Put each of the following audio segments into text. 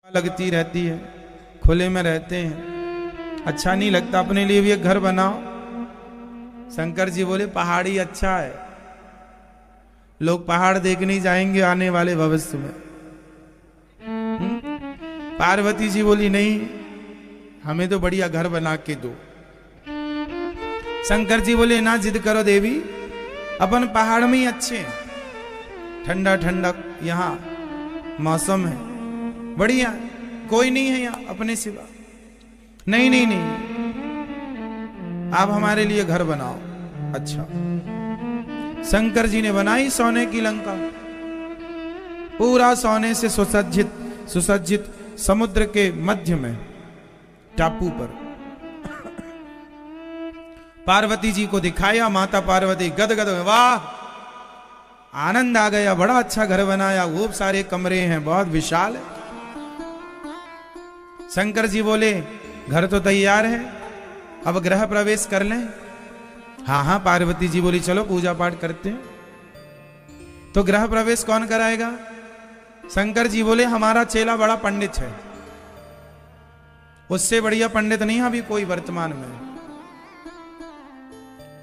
लगती रहती है, खुले में रहते हैं, अच्छा नहीं लगता। अपने लिए भी एक घर बनाओ। शंकर जी बोले पहाड़ी अच्छा है, लोग पहाड़ देखने जाएंगे आने वाले भविष्य में। पार्वती जी बोली नहीं, हमें तो बढ़िया घर बना के दो। शंकर जी बोले ना जिद करो देवी, अपन पहाड़ में ही अच्छे हैं, ठंडा ठंडा यहाँ मौसम है, बढ़िया, कोई नहीं है यहाँ अपने सिवा। नहीं नहीं नहीं, आप हमारे लिए घर बनाओ। अच्छा, शंकर जी ने बनाई सोने की लंका, पूरा सोने से सुसज्जित सुसज्जित, समुद्र के मध्य में टापू पर। पार्वती जी को दिखाया, माता पार्वती गदगद, वाह आनंद आ गया, बड़ा अच्छा घर बनाया, खूब सारे कमरे हैं, बहुत विशाल है। शंकर जी बोले घर तो तैयार है, अब गृह प्रवेश कर लें। हाँ हाँ, पार्वती जी बोली चलो पूजा पाठ करते हैं। तो गृह प्रवेश कौन कराएगा? शंकर जी बोले हमारा चेला बड़ा पंडित है, उससे बढ़िया पंडित नहीं अभी कोई वर्तमान में।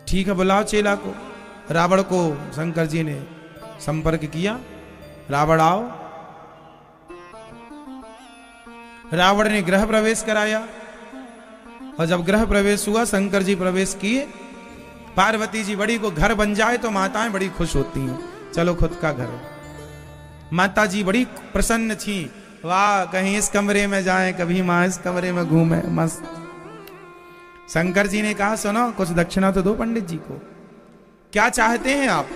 ठीक है, बुलाओ चेला को। रावण को शंकर जी ने संपर्क किया, रावण आओ। रावण ने गृह प्रवेश कराया, और जब गृह प्रवेश हुआ, शंकर जी प्रवेश किए। पार्वती जी बड़ी को घर बन जाए तो माताएं बड़ी खुश होती हैं, चलो खुद का घर। माता जी बड़ी प्रसन्न थी, वाह कहीं इस कमरे में जाएं, कभी मां इस कमरे में घूमे, मस्त। शंकर जी ने कहा सुनो, कुछ दक्षिणा तो दो पंडित जी को। क्या चाहते हैं आप?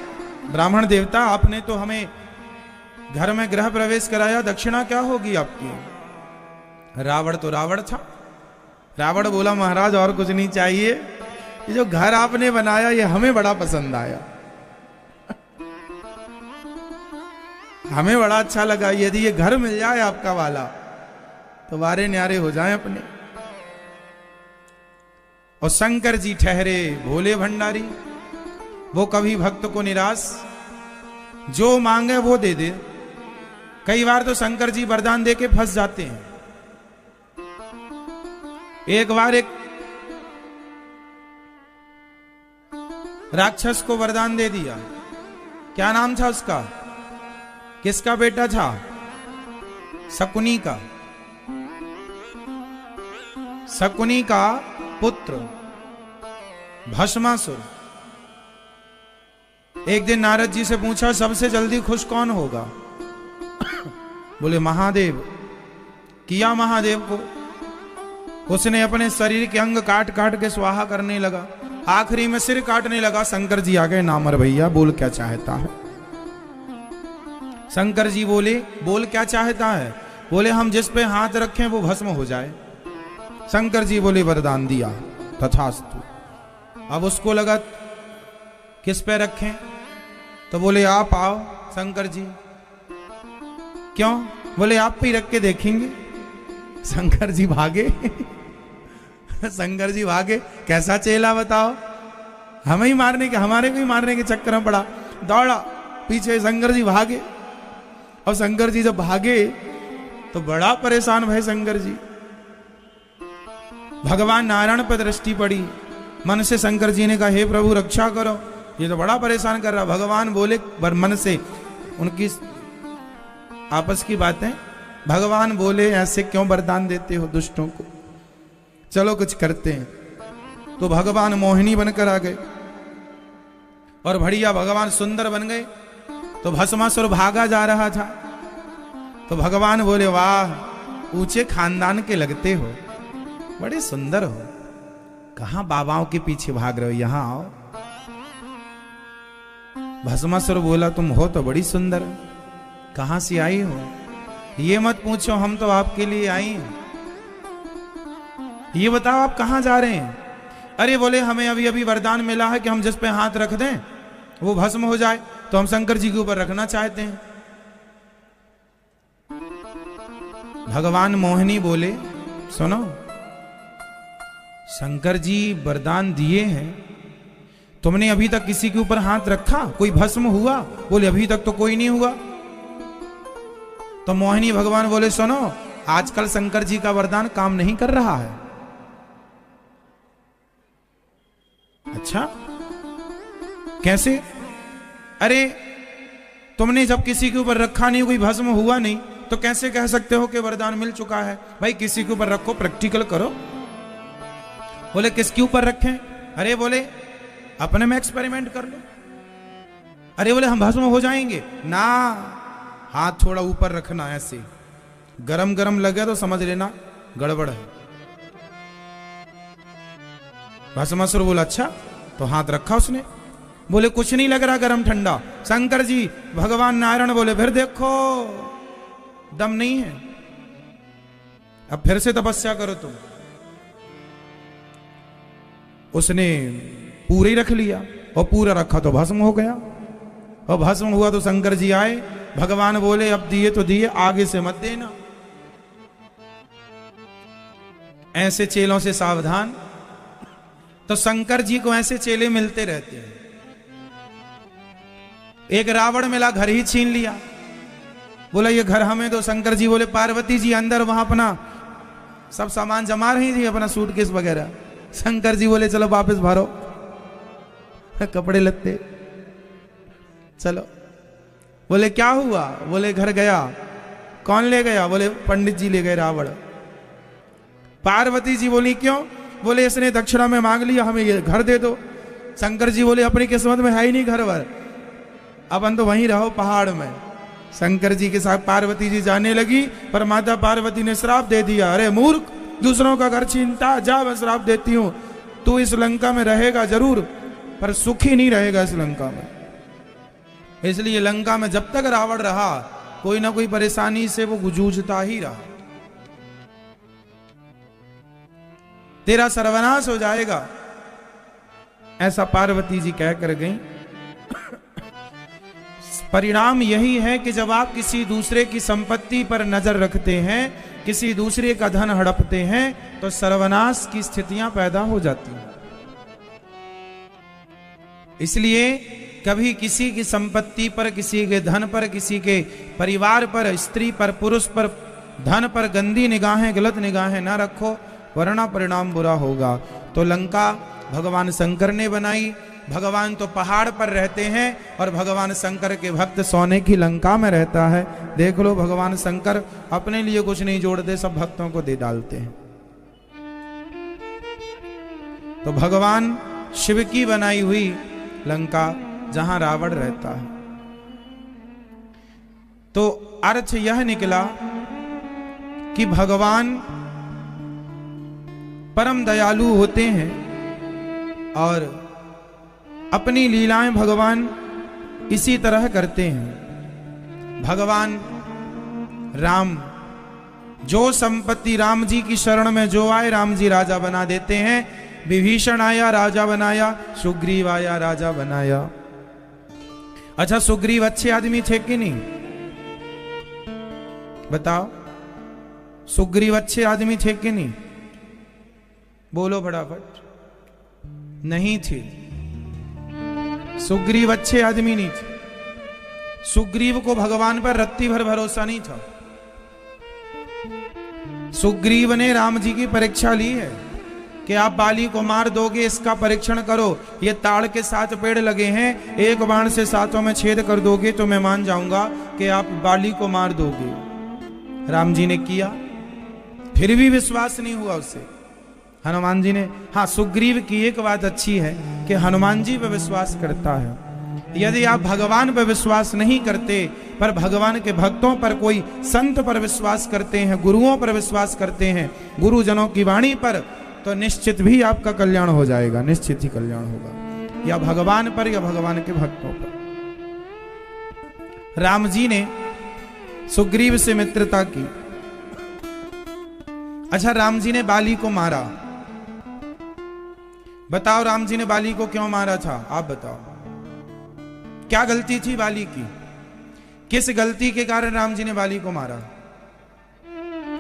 ब्राह्मण देवता, आपने तो हमें घर में गृह प्रवेश कराया, दक्षिणा क्या होगी आपकी? रावण तो रावण था, रावण बोला महाराज और कुछ नहीं चाहिए, ये जो घर आपने बनाया ये हमें बड़ा पसंद आया, हमें बड़ा अच्छा लगा, यदि ये घर मिल जाए आपका वाला तो वारे न्यारे हो जाएं अपने। और शंकर जी ठहरे भोले भंडारी, वो कभी भक्त को निराश, जो मांगे वो दे दे। कई बार तो शंकर जी वरदान दे के फंस जाते हैं। एक बार एक राक्षस को वरदान दे दिया, क्या नाम था उसका, किसका बेटा था? शकुनी का, शकुनी का पुत्र भस्मासुर। एक दिन नारद जी से पूछा सबसे जल्दी खुश कौन होगा? बोले महादेव। किया महादेव को, उसने अपने शरीर के अंग काट काट के स्वाहा करने लगा, आखिरी में सिर काटने लगा। शंकर जी आ गए, नामर भैया बोल क्या चाहता है? शंकर जी बोले बोल क्या चाहता है? बोले हम जिस पे हाथ रखें वो भस्म हो जाए। शंकर जी बोले वरदान दिया, तथास्तु। अब उसको लगा किस पे रखें, तो बोले आप आओ शंकर जी। क्यों? बोले आप पे ही रख के देखेंगे। शंकर जी भागे शंकर जी भागे, कैसा चेला बताओ, हमें ही मारने के, हमारे को ही मारने के चक्कर में पड़ा, दौड़ा पीछे। शंकर जी भागे, और शंकर जी जब भागे तो बड़ा परेशान भय शंकर जी। भगवान नारायण पर दृष्टि पड़ी, मन से शंकर जी ने कहा हे प्रभु रक्षा करो, ये तो बड़ा परेशान कर रहा। भगवान बोले मन से, उनकी आपस की बातें, भगवान बोले ऐसे क्यों वरदान देते हो दुष्टों को, चलो कुछ करते हैं। तो भगवान मोहिनी बनकर आ गए, और बढ़िया भगवान सुंदर बन गए। तो भस्मासुर भागा जा रहा था, तो भगवान बोले वाह ऊंचे खानदान के लगते हो, बड़े सुंदर हो, कहां बाबाओं के पीछे भाग रहे हो, यहां आओ। भस्मासुर बोला तुम हो तो बड़ी सुंदर, कहां से आई हो? ये मत पूछो, हम तो आपके लिए आई हैं। ये बताओ आप कहां जा रहे हैं? अरे बोले हमें अभी अभी वरदान मिला है कि हम जिस पे हाथ रख दें वो भस्म हो जाए, तो हम शंकर जी के ऊपर रखना चाहते हैं। भगवान मोहिनी बोले सुनो, शंकर जी वरदान दिए हैं, तुमने अभी तक किसी के ऊपर हाथ रखा, कोई भस्म हुआ? बोले अभी तक तो कोई नहीं हुआ। तो मोहिनी भगवान बोले सुनो, आजकल शंकर जी का वरदान काम नहीं कर रहा है। अच्छा, कैसे? अरे तुमने जब किसी के ऊपर रखा नहीं, कोई भस्म हुआ नहीं, तो कैसे कह सकते हो कि वरदान मिल चुका है? भाई किसी के ऊपर रखो, प्रैक्टिकल करो। बोले किसके ऊपर रखें? अरे बोले अपने में एक्सपेरिमेंट कर लो। अरे बोले हम भस्म हो जाएंगे ना, हाथ थोड़ा ऊपर रखना, ऐसे गरम गरम लगे तो समझ लेना गड़बड़ है। भस्मासुर बोला अच्छा, तो हाथ रखा उसने, बोले कुछ नहीं लग रहा गरम ठंडा। शंकर जी भगवान नारायण बोले फिर देखो दम नहीं है, अब फिर से तपस्या करो तुम। उसने पूरे ही रख लिया, और पूरा रखा तो भस्म हो गया। और भस्म हुआ तो शंकर जी आए, भगवान बोले अब दिए तो दिए, आगे से मत देना, ऐसे चेलों से सावधान। तो शंकर जी को ऐसे चेले मिलते रहते हैं। एक रावण मिला, घर ही छीन लिया, बोला ये घर हमें दो। शंकर जी बोले पार्वती जी अंदर वहां अपना सब सामान जमा रही थी, अपना सूटकेस वगैरह। शंकर जी बोले चलो वापस भरो कपड़े लत्ते, चलो। बोले क्या हुआ? बोले घर गया। कौन ले गया? बोले पंडित जी ले गए, रावण। पार्वती जी बोली क्यों? बोले इसने दक्षिणा में मांग लिया, हमें ये घर दे दो। शंकर जी बोले अपनी किस्मत में है ही नहीं घर वर, अपन तो वहीं रहो पहाड़ में। शंकर जी के साथ पार्वती जी जाने लगी, पर माता पार्वती ने श्राप दे दिया, अरे मूर्ख, दूसरों का घर छीनता, जा मैं श्राप देती हूं, तू इस लंका में रहेगा जरूर, पर सुखी नहीं रहेगा इस लंका में। इसलिए लंका में जब तक रावण रहा, कोई ना कोई परेशानी से वो जूझता ही रहा। तेरा सर्वनाश हो जाएगा, ऐसा पार्वती जी कहकर गई। परिणाम यही है कि जब आप किसी दूसरे की संपत्ति पर नजर रखते हैं, किसी दूसरे का धन हड़पते हैं, तो सर्वनाश की स्थितियां पैदा हो जाती हैं। इसलिए कभी किसी की संपत्ति पर, किसी के धन पर, किसी के परिवार पर, स्त्री पर, पुरुष पर, धन पर गंदी निगाहें, गलत निगाहें ना रखो, वरना परिणाम बुरा होगा। तो लंका भगवान शंकर ने बनाई। भगवान तो पहाड़ पर रहते हैं और भगवान शंकर के भक्त सोने की लंका में रहता है। देख लो, भगवान शंकर अपने लिए कुछ नहीं जोड़ते, सब भक्तों को दे डालते हैं। तो भगवान शिव की बनाई हुई लंका, जहां रावण रहता है। तो अर्थ यह निकला कि भगवान परम दयालु होते हैं और अपनी लीलाएं भगवान इसी तरह करते हैं। भगवान राम, जो संपत्ति राम जी की शरण में जो आए, राम जी राजा बना देते हैं। विभीषण आया राजा बनाया, सुग्रीव आया राजा बनाया। अच्छा, सुग्रीव अच्छे आदमी थे कि नहीं? बताओ, सुग्रीव अच्छे आदमी थे कि नहीं? बोलो फटाफट। नहीं थे। सुग्रीव अच्छे आदमी नहीं थे। सुग्रीव को भगवान पर रत्ती भर भरोसा नहीं था। सुग्रीव ने राम जी की परीक्षा ली है कि आप बाली को मार दोगे, इसका परीक्षण करो। ये ताड़ के 7 पेड़ लगे हैं, एक बाण से 7 में छेद कर दोगे तो मैं मान जाऊंगा कि आप बाली को मार दोगे। राम जी ने किया, फिर भी विश्वास नहीं हुआ उससे। हनुमान जी ने, हाँ, सुग्रीव की एक बात अच्छी है कि हनुमान जी पर विश्वास करता है। यदि आप भगवान पर विश्वास नहीं करते, पर भगवान के भक्तों पर, कोई संत पर विश्वास करते हैं, गुरुओं पर विश्वास करते हैं, गुरुजनों की वाणी पर, तो निश्चित भी आपका कल्याण हो जाएगा, निश्चित ही कल्याण होगा, या भगवान पर या भगवान के भक्तों पर। राम जी ने सुग्रीव से मित्रता की। अच्छा, राम जी ने बाली को मारा। बताओ, राम जी ने बाली को क्यों मारा था? आप बताओ, क्या गलती थी बाली की? किस गलती के कारण राम जी ने बाली को मारा?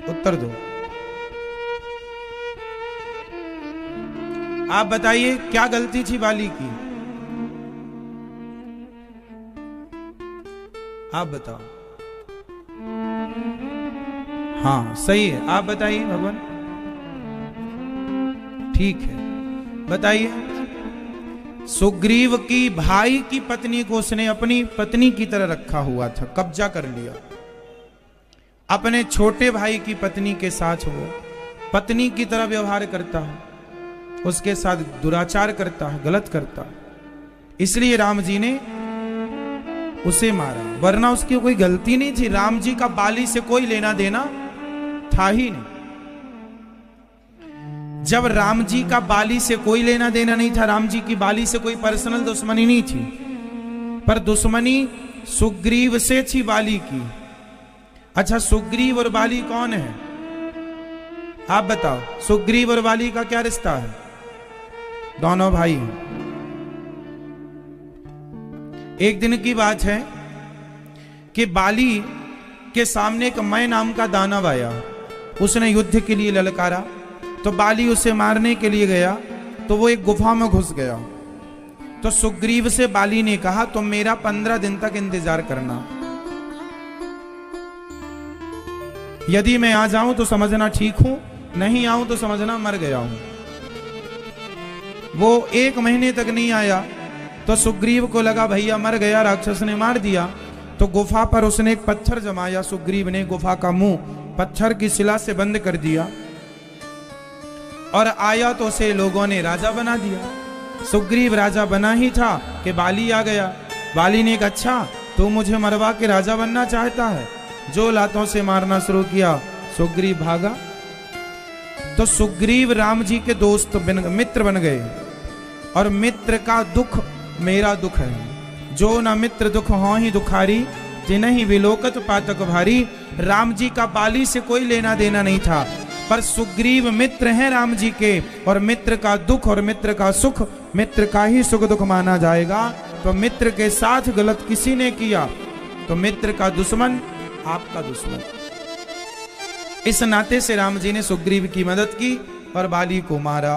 उत्तर दो। आप बताइए, क्या गलती थी बाली की? आप बताओ। हाँ सही है, आप बताइए भगवान। ठीक है, बताइए। सुग्रीव की भाई की पत्नी को उसने अपनी पत्नी की तरह रखा हुआ था, कब्जा कर लिया। अपने छोटे भाई की पत्नी के साथ वो पत्नी की तरह व्यवहार करता है, उसके साथ दुराचार करता है, गलत करता है। इसलिए राम जी ने उसे मारा, वरना उसकी कोई गलती नहीं थी। राम जी का बाली से कोई लेना देना था ही नहीं। जब राम जी का बाली से कोई लेना देना नहीं था, राम जी की बाली से कोई पर्सनल दुश्मनी नहीं थी, पर दुश्मनी सुग्रीव से थी बाली की। अच्छा, सुग्रीव और बाली कौन है? आप बताओ, सुग्रीव और बाली का क्या रिश्ता है? दोनों भाई हैं। एक दिन की बात है कि बाली के सामने एक मय नाम का दानव आया। उसने युद्ध के लिए ललकारा, तो बाली उसे मारने के लिए गया, तो वो एक गुफा में घुस गया। तो सुग्रीव से बाली ने कहा, तुम मेरा 15 दिन तक इंतजार करना, यदि मैं आ जाऊं तो समझना ठीक हूं, नहीं आऊं तो समझना मर गया हूं। वो 1 महीने तक नहीं आया, तो सुग्रीव को लगा भैया मर गया, राक्षस ने मार दिया। तो गुफा पर उसने एक पत्थर जमाया। सुग्रीव ने गुफा का मुंह पत्थर की शिला से बंद कर दिया, और आया तो उसे लोगों ने राजा बना दिया। सुग्रीव राजा बना ही था कि बाली आ गया। बाली ने कहा, अच्छा तू मुझे मरवा के राजा बनना चाहता है? जो लातों से मारना शुरू किया, सुग्रीव भागा। तो सुग्रीव राम जी के दोस्त मित्र बन गए, और मित्र का दुख मेरा दुख है। जो न मित्र दुख हो ही दुखारी, जिन्हीं विलोकत पातक भारी। राम जी का बाली से कोई लेना देना नहीं था, पर सुग्रीव मित्र हैं राम जी के, और मित्र का दुख और मित्र का सुख मित्र का ही सुख दुख माना जाएगा। तो मित्र के साथ गलत किसी ने किया तो मित्र का दुश्मन आपका दुश्मन। इस नाते से राम जी ने सुग्रीव की मदद की और बाली को मारा।